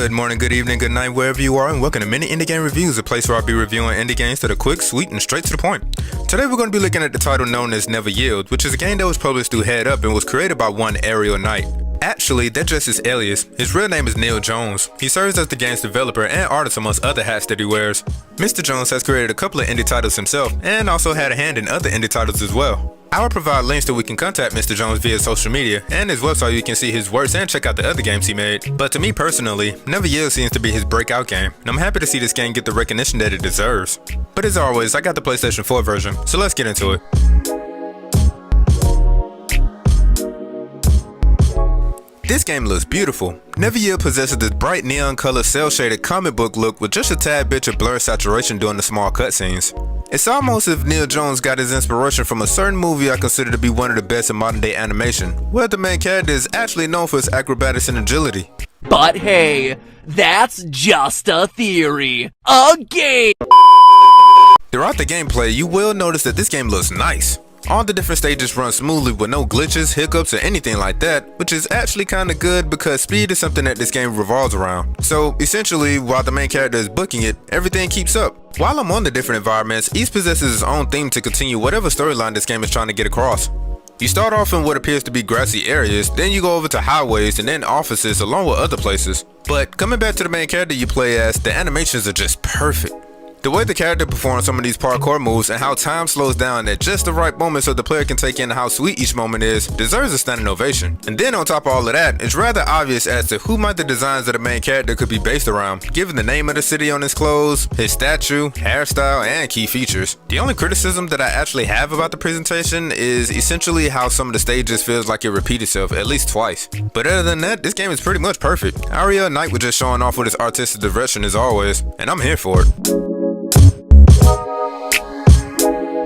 Good morning, good evening, good night, wherever you are, and welcome to Mini Indie Game Reviews, a place where I'll be reviewing indie games that are quick, sweet, and straight to the point. Today we're going to be looking at the title known as Never Yield, which is a game that was published through Head Up and was created by one Ariel Knight. Actually, that's just his alias. His real name is Niel Jones. He serves as the game's developer and artist amongst other hats that he wears. Mr. Jones has created a couple of indie titles himself, and also had a hand in other indie titles as well. I will provide links that we can contact Mr. Jones via social media, and his website you can see his works and check out the other games he made. But to me personally, Never Yield seems to be his breakout game, and I'm happy to see this game get the recognition that it deserves. But as always, I got the PlayStation 4 version, so let's get into it. This game looks beautiful. Never Yield possesses this bright neon color cel shaded comic book look with just a tad bit of blurred saturation during the small cutscenes. It's almost as if Niel Jones got his inspiration from a certain movie I consider to be one of the best in modern day animation, where the main character is actually known for his acrobatics and agility. But hey, that's just a theory. A game! Throughout the gameplay, you will notice that this game looks nice. All the different stages run smoothly with no glitches, hiccups, or anything like that, which is actually kinda good because speed is something that this game revolves around. So essentially, while the main character is booking it, everything keeps up. While I'm on the different environments, each possesses its own theme to continue whatever storyline this game is trying to get across. You start off in what appears to be grassy areas, then you go over to highways and then offices along with other places. But coming back to the main character you play as, the animations are just perfect. The way the character performs some of these parkour moves and how time slows down at just the right moment so the player can take in how sweet each moment is deserves a standing ovation. And then on top of all of that, it's rather obvious as to who might the designs of the main character could be based around, given the name of the city on his clothes, his statue, hairstyle, and key features. The only criticism that I actually have about the presentation is essentially how some of the stages feels like it repeats itself at least twice. But other than that, this game is pretty much perfect. Ariel Knight was just showing off with his artistic direction as always, and I'm here for it.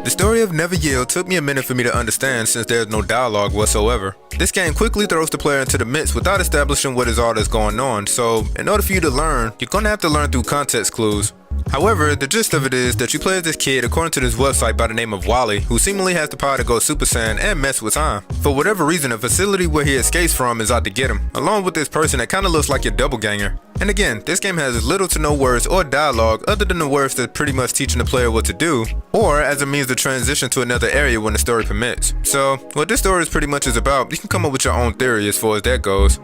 The story of Never Yield took me a minute for me to understand since there's no dialogue whatsoever. This game quickly throws the player into the midst without establishing what is all that's going on, so in order for you to learn, you're gonna have to learn through context clues. However, the gist of it is that you play as this kid according to this website by the name of Wally, who seemingly has the power to go Super Saiyan and mess with time. For whatever reason, a facility where he escapes from is out to get him, along with this person that kinda looks like your doppelganger. And again, this game has little to no words or dialogue other than the words that pretty much teaching the player what to do, or as a means to transition to another area when the story permits. So, what this story is pretty much is about, you can come up with your own theory as far as that goes.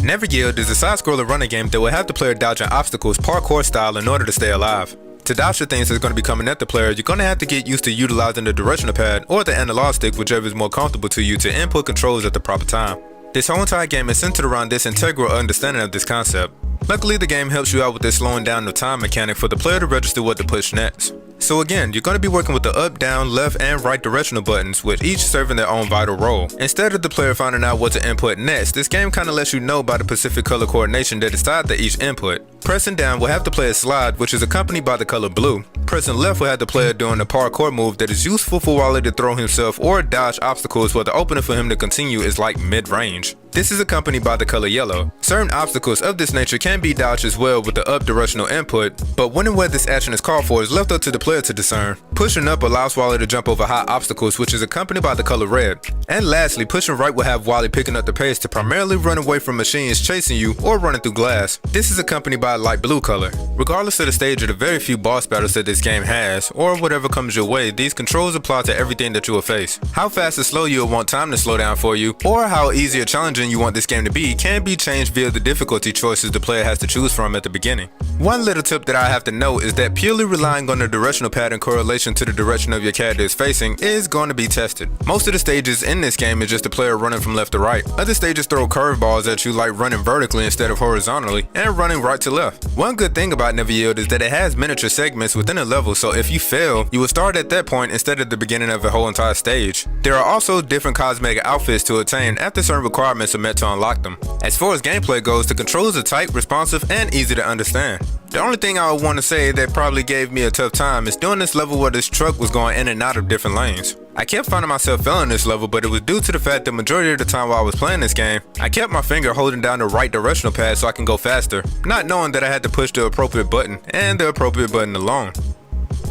Never Yield is a side-scroller running game that will have the player dodging obstacles parkour style in order to stay alive. To dodge the things that's going to be coming at the player, you're going to have to get used to utilizing the directional pad or the analog stick, whichever is more comfortable to you, to input controls at the proper time. This whole entire game is centered around this integral understanding of this concept. Luckily, the game helps you out with this slowing down of time mechanic for the player to register what to push next. So again, you're going to be working with the up, down, left, and right directional buttons, with each serving their own vital role. Instead of the player finding out what to input next, this game kind of lets you know by the specific color coordination that is tied to each input. Pressing down will have the player slide, which is accompanied by the color blue. Pressing left will have the player doing a parkour move that is useful for Wally to throw himself or dodge obstacles, where the opening for him to continue is like mid-range. This is accompanied by the color yellow. Certain obstacles of this nature can be dodged as well with the up directional input, but when and where this action is called for is left up to the player to discern. Pushing up allows Wally to jump over high obstacles, which is accompanied by the color red. And lastly, pushing right will have Wally picking up the pace to primarily run away from machines chasing you or running through glass. This is accompanied by a light blue color. Regardless of the stage or the very few boss battles that this game has, or whatever comes your way, these controls apply to everything that you will face. How fast or slow you will want time to slow down for you, or how easy or challenging version you want this game to be can be changed via the difficulty choices the player has to choose from at the beginning. One little tip that I have to note is that purely relying on the directional pad in correlation to the direction of your character is facing is going to be tested. Most of the stages in this game is just the player running from left to right. Other stages throw curveballs at you, like running vertically instead of horizontally and running right to left. One good thing about neveryield is that it has miniature segments within a level, so if you fail, you will start at that point instead of the beginning of a whole entire stage. There are also different cosmetic outfits to attain after certain requirements are met to unlock them. As far as gameplay goes, the controls are tight, responsive, and easy to understand. The only thing I would want to say that probably gave me a tough time is doing this level where this truck was going in and out of different lanes. I kept finding myself failing this level, but it was due to the fact that majority of the time while I was playing this game, I kept my finger holding down the right directional pad so I can go faster, not knowing that I had to push the appropriate button and the appropriate button alone.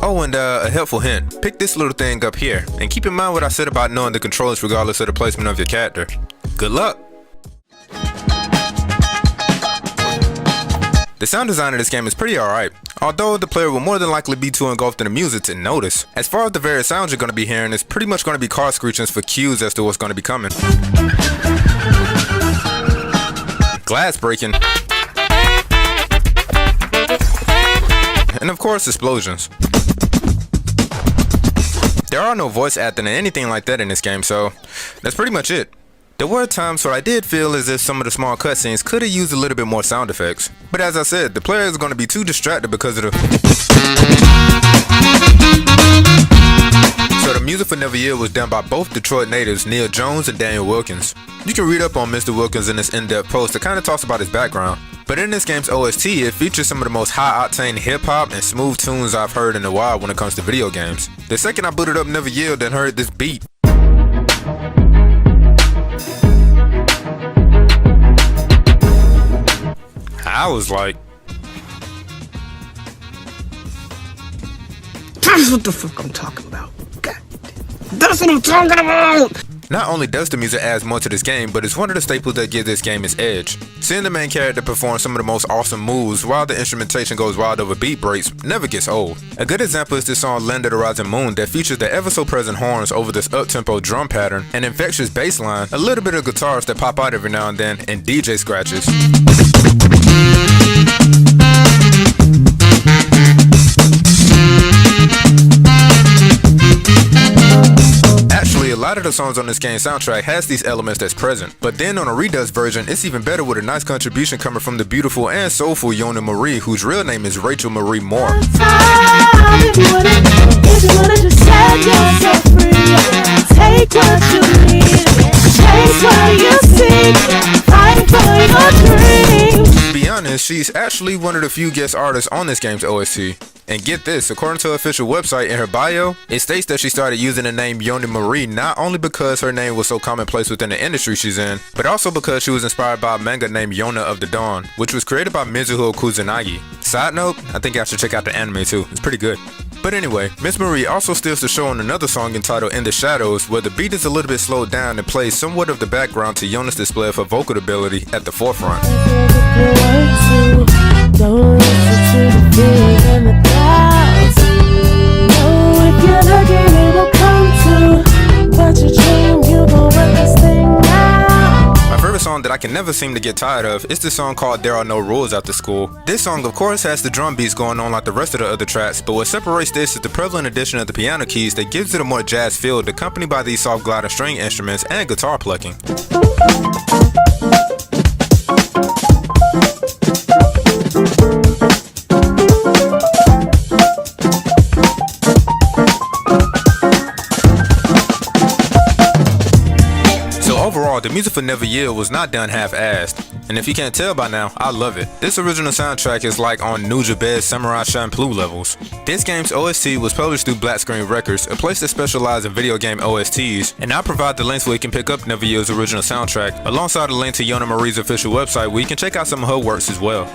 Oh, and a helpful hint, pick this little thing up here, and keep in mind what I said about knowing the controls regardless of the placement of your character. Good luck! The sound design of this game is pretty alright, although the player will more than likely be too engulfed in the music to notice. As far as the various sounds you're going to be hearing, it's pretty much going to be car screechings for cues as to what's going to be coming. Glass breaking. And of course, explosions. There are no voice acting or anything like that in this game, so that's pretty much it. There were times where I did feel as if some of the small cutscenes could have used a little bit more sound effects. But as I said, the player is going to be too distracted because of the... So the music for neveryield was done by both Detroit natives Niel Jones and Daniel Wilkins. You can read up on Mr. Wilkins in this in-depth post that kind of talks about his background. But in this game's OST, it features some of the most high-octane hip-hop and smooth tunes I've heard in a while when it comes to video games. The second I booted up neveryield and heard this beat, I was like, that's what the fuck I'm talking about. God, that's what I'm talking about! Not only does the music add more to this game, but it's one of the staples that give this game its edge. Seeing the main character perform some of the most awesome moves while the instrumentation goes wild over beat breaks never gets old. A good example is this song Land of the Rising Moon that features the ever so present horns over this up-tempo drum pattern, an infectious bass line, a little bit of guitars that pop out every now and then, and DJ scratches. Actually, a lot of the songs on this game's soundtrack has these elements that's present, but then on a redux version, it's even better with a nice contribution coming from the beautiful and soulful Yona Marie, whose real name is Rachel Marie Moore. To be honest, she's actually one of the few guest artists on this game's OST. And get this, according to her official website, in her bio, it states that she started using the name Yona Marie not only because her name was so commonplace within the industry she's in, but also because she was inspired by a manga named Yona of the Dawn, which was created by Mizuho Kusanagi. Side note, I think I should check out the anime too, it's pretty good. But anyway, Miss Marie also steals the show on another song entitled In the Shadows, where the beat is a little bit slowed down and plays somewhat of the background to Yona's display of her vocal ability at the forefront. Don't listen to the fear in the clouds. No, if you're looking, it will come to. But your dream, you gon' work this thing out. My favorite song that I can never seem to get tired of is the song called There Are No Rules After School. This song, of course, has the drum beats going on like the rest of the other tracks, but what separates this is the prevalent addition of the piano keys that gives it a more jazz feel, accompanied by these soft gliding string instruments and guitar plucking. Overall, the music for neveryield was not done half-assed, and if you can't tell by now, I love it. This original soundtrack is like on Nujabed's Samurai Champloo levels. This game's OST was published through Black Screen Records, a place that specializes in video game OSTs, and I'll provide the links where you can pick up neveryild's original soundtrack, alongside a link to Yona Marie's official website where you can check out some of her works as well.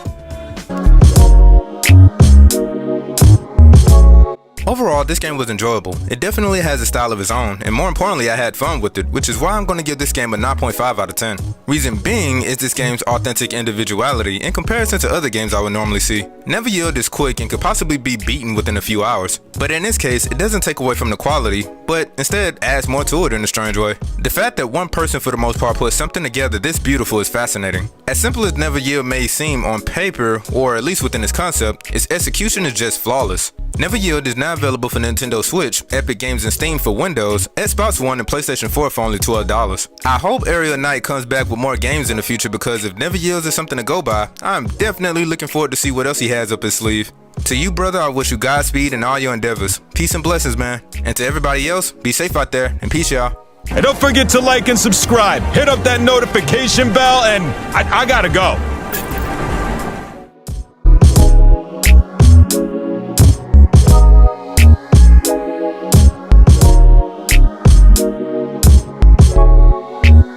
Overall, this game was enjoyable. It definitely has a style of its own, and more importantly, I had fun with it, which is why I'm going to give this game a 9.5 out of 10. Reason being is this game's authentic individuality in comparison to other games I would normally see. Neveryield is quick and could possibly be beaten within a few hours, but in this case, it doesn't take away from the quality, but instead adds more to it in a strange way. The fact that one person for the most part put something together this beautiful is fascinating. As simple as Neveryield may seem on paper, or at least within its concept, its execution is just flawless. Neveryield is now available for Nintendo Switch, Epic Games and Steam for Windows, Xbox One and PlayStation 4 for only $12. I hope Aerial Knight comes back with more games in the future, because if Neveryield is something to go by, I'm definitely looking forward to see what else he has up his sleeve. To you, brother, I wish you Godspeed in all your endeavors. Peace and blessings, man. And to everybody else, be safe out there, and peace, y'all. And don't forget to like and subscribe. Hit up that notification bell, and I gotta go.